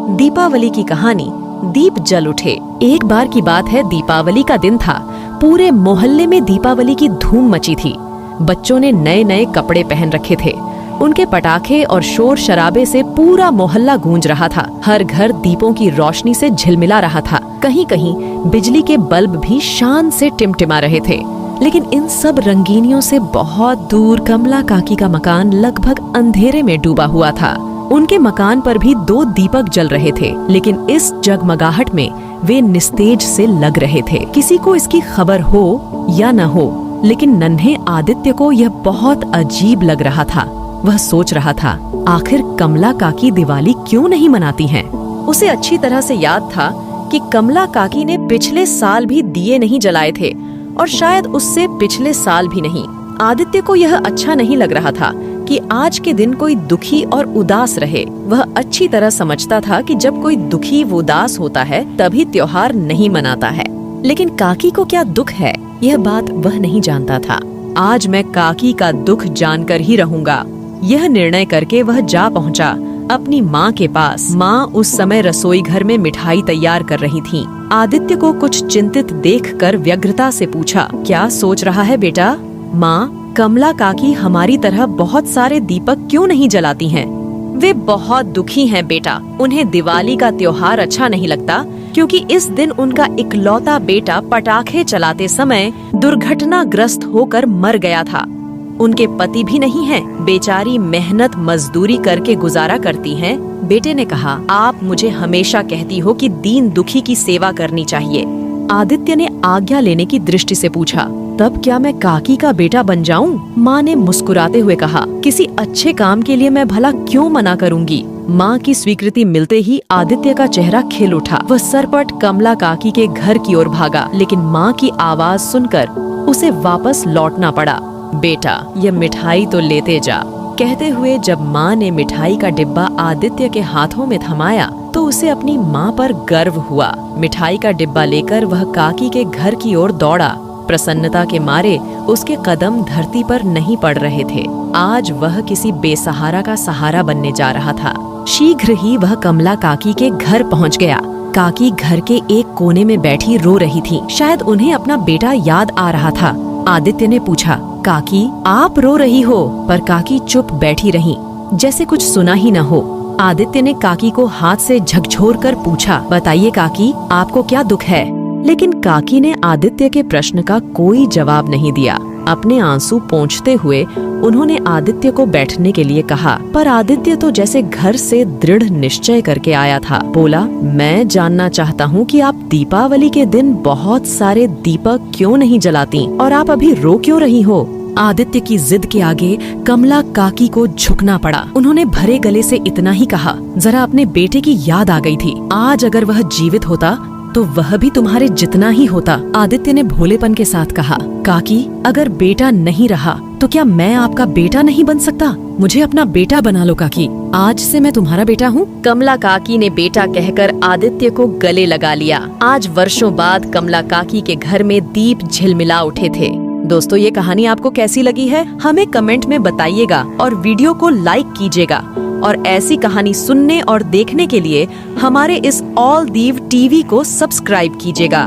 दीपावली की कहानी। दीप जल उठे। एक बार की बात है, दीपावली का दिन था। पूरे मोहल्ले में दीपावली की धूम मची थी। बच्चों ने नए नए कपड़े पहन रखे थे। उनके पटाखे और शोर शराबे से पूरा मोहल्ला गूंज रहा था। हर घर दीपों की रोशनी से झिलमिला रहा था। कहीं कहीं बिजली के बल्ब भी शान से टिमटिमा रहे थे। लेकिन इन सब रंगीनियों से बहुत दूर कमला काकी का मकान लगभग अंधेरे में डूबा हुआ था। उनके मकान पर भी 2 दीपक जल रहे थे, लेकिन इस जगमगाहट में वे निस्तेज से लग रहे थे। किसी को इसकी खबर हो या न हो, लेकिन नन्हे आदित्य को यह बहुत अजीब लग रहा था। वह सोच रहा था, आखिर कमला काकी दिवाली क्यों नहीं मनाती हैं? उसे अच्छी तरह से याद था कि कमला काकी ने पिछले साल भी दिए नहीं जलाए थे, और शायद उससे पिछले साल भी नहीं। आदित्य को यह अच्छा नहीं लग रहा था कि आज के दिन कोई दुखी और उदास रहे। वह अच्छी तरह समझता था कि जब कोई दुखी व उदास होता है तभी त्योहार नहीं मनाता है। लेकिन काकी को क्या दुख है, यह बात वह नहीं जानता था। आज मैं काकी का दुख जानकर ही रहूंगा, यह निर्णय करके वह जा पहुंचा अपनी माँ के पास। माँ उस समय रसोई घर में मिठाई तैयार कर रही थीं। आदित्य को कुछ चिंतित देखकर व्यग्रता से पूछा, क्या सोच रहा है बेटा? माँ, कमला काकी हमारी तरह बहुत सारे दीपक क्यों नहीं जलाती हैं? वे बहुत दुखी हैं बेटा। उन्हें दिवाली का त्योहार अच्छा नहीं लगता क्योंकि इस दिन उनका इकलौता बेटा पटाखे चलाते समय दुर्घटनाग्रस्त होकर मर गया था। उनके पति भी नहीं हैं। बेचारी मेहनत मजदूरी करके गुजारा करती हैं। बेटे ने कहा, आप मुझे हमेशा कहती हो कि दीन दुखी की सेवा करनी चाहिए। आदित्य ने आज्ञा लेने की दृष्टि से पूछा, तब क्या मैं काकी का बेटा बन जाऊं? माँ ने मुस्कुराते हुए कहा, किसी अच्छे काम के लिए मैं भला क्यों मना करूंगी? माँ की स्वीकृति मिलते ही आदित्य का चेहरा खिल उठा। वह सरपट कमला काकी के घर की ओर भागा, लेकिन माँ की आवाज सुनकर उसे वापस लौटना पड़ा। बेटा, यह मिठाई तो लेते जा। कहते हुए जब माँ ने मिठाई का डिब्बा आदित्य के हाथों में थमाया तो उसे अपनी माँ पर गर्व हुआ। मिठाई का डिब्बा लेकर वह काकी के घर की ओर दौड़ा। प्रसन्नता के मारे उसके कदम धरती पर नहीं पड़ रहे थे। आज वह किसी बेसहारा का सहारा बनने जा रहा था। शीघ्र ही वह कमला काकी के घर पहुंच गया। काकी घर के एक कोने में बैठी रो रही थी। शायद उन्हें अपना बेटा याद आ रहा था। आदित्य ने पूछा, काकी आप रो रही हो? पर काकी चुप बैठी रही, जैसे कुछ सुना ही न हो। आदित्य ने काकी को हाथ से झकझोरकर पूछा, बताइए काकी, आपको क्या दुख है? लेकिन काकी ने आदित्य के प्रश्न का कोई जवाब नहीं दिया। अपने आंसू पोंछते हुए उन्होंने आदित्य को बैठने के लिए कहा, पर आदित्य तो जैसे घर से दृढ़ निश्चय करके आया था। बोला, मैं जानना चाहता हूँ कि आप दीपावली के दिन बहुत सारे दीपक क्यों नहीं जलाती और आप अभी रो क्यों रही हो? आदित्य की जिद के आगे कमला काकी को झुकना पड़ा। उन्होंने भरे गले से इतना ही कहा, जरा अपने बेटे की याद आ गई थी। आज अगर वह जीवित होता तो वह भी तुम्हारे जितना ही होता। आदित्य ने भोलेपन के साथ कहा, काकी, अगर बेटा नहीं रहा तो क्या मैं आपका बेटा नहीं बन सकता? मुझे अपना बेटा बना लो काकी। आज से मैं तुम्हारा बेटा हूँ। कमला काकी ने बेटा कहकर आदित्य को गले लगा लिया। आज वर्षों बाद कमला काकी के घर में दीप झिलमिला उठे थे। दोस्तों, ये कहानी आपको कैसी लगी है हमें कमेंट में बताइएगा और वीडियो को लाइक कीजिएगा। और ऐसी कहानी सुनने और देखने के लिए हमारे इस ऑल दीव टीवी को सब्सक्राइब कीजिएगा।